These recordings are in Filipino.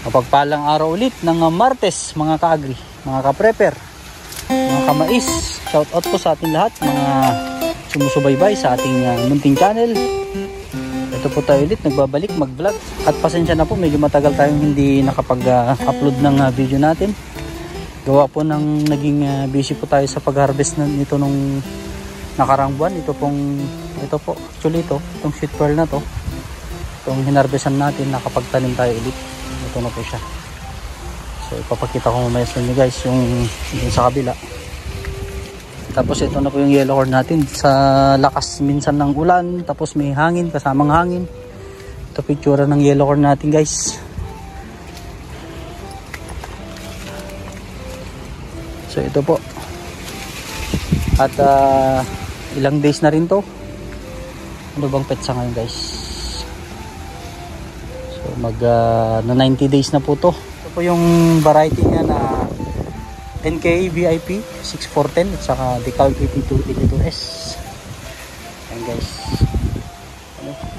Mapagpalang araw ulit ng Martes mga ka-agri, mga ka-prepper, mga ka-mais. Shout out po sa ating lahat, mga sumusubaybay sa ating munting channel. Ito po tayo ulit, nagbabalik mag-vlog. At pasensya na po, medyo matagal tayong hindi nakapag-upload ng video natin. Gawa po ng naging busy po tayo sa pag-harvest nito nung nakarang buwan. Ito po, actually itong sweet pearl na to. Itong hinarvestan natin, nakapagtanim tayo ulit. Ito na po siya. So ipapakita ko mamaya sa inyo guys yung sa kabila. Tapos ito na po yung yellow corn natin. Sa lakas minsan ng ulan, tapos may hangin, kasamang hangin. Ito po yung tsura ng yellow corn natin guys. So ito po. At ilang days na rin to. Ano bang petsa ngayon guys? Mag na 90 days na po to. Ito po yung variety niya na 10K VIP 6410 at saka Decal 8282S. Ayan guys.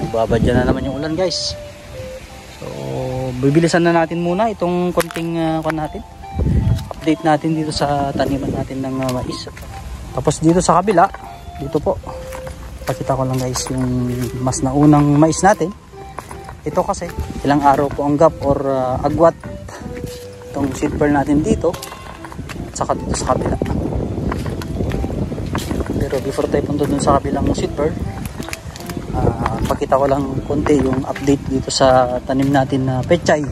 Magbabadya na naman yung ulan guys. So bibilisan na natin muna itong konting natin. Update natin dito sa taniman natin ng mais. Tapos dito sa kabila, dito po. Pakita ko lang guys yung mas naunang mais natin. Ito kasi ilang araw po ang gap or agwat itong seed pearl natin dito at saka dito sa kabila. Pero before tayo punta dun sa kabilang seed pearl, pakita ko lang konti yung update dito sa tanim natin na pechay.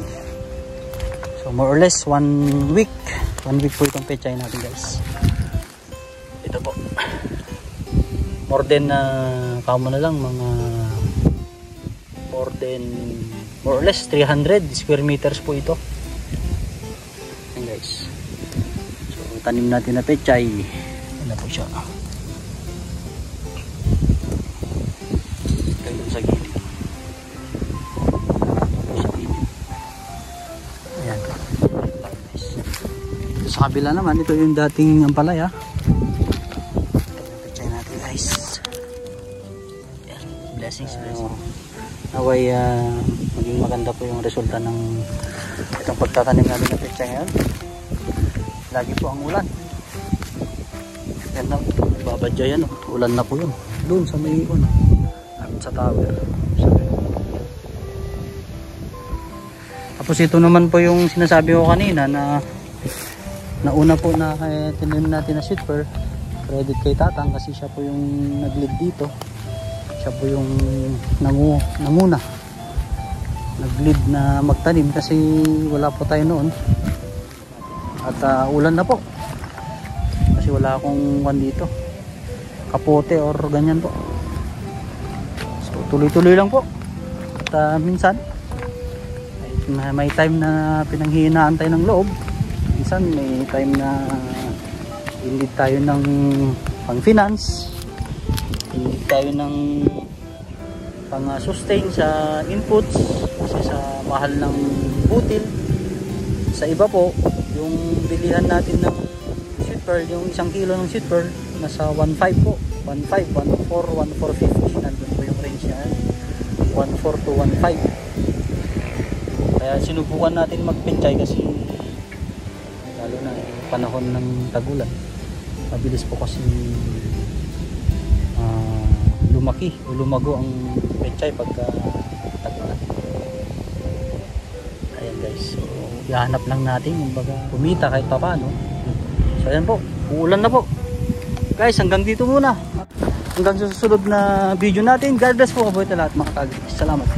So more or less 1 week po itong pechay natin guys. Ito po more than kamo na lang mga more or less 300 square meters po ito. Ayan guys. So tanim natin na pechay. Ano po siya? Ito sa gilid. Ayan. Sa kabila naman, ito yung dating ampalaya. Pechay natin guys. Ayan. Blessings. Naway maging maganda po yung resulta ng itong pagtatanim natin ng pechay ngayon. Lagi po ang ulan. Yan na, babadya yan. Ulan na po yun. Doon sa may sa tower. Tapos ito naman po yung sinasabi ko kanina na nauna po na tinanim natin na sweet pearl. Credit kay Tatang kasi siya po yung nag-lead dito. Siya po yung nanguna nag-lead na magtanim kasi wala po tayo noon at ulan na po kasi wala akong dito kapote or ganyan po. So tuloy-tuloy lang po at minsan may time na pinanghihinaan tayo ng loob, minsan may time na hindi tayo ng pang finance, hindi tayo ng pang sustain sa inputs kasi sa mahal ng butil. Sa iba po yung bilihan natin ng sweet pearl, yung 1 kilo ng sweet pearl nasa 1.5 po, 1.5, 1.4, 1.450, nandun po yung range niya, 1.4 to 1.5. Kaya sinubukan natin magpechay kasi lalo na panahon ng tagulan mabilis po kasi lumaki o lumago ang pechay pagka tagulan. Ayan guys, so ihanap lang natin yung baga kumita kahit pa paano. So ayan po, uulan na po guys. Hanggang dito muna, hanggang sa susunod na video natin. God bless po kabuhay lahat mga kag. Salamat.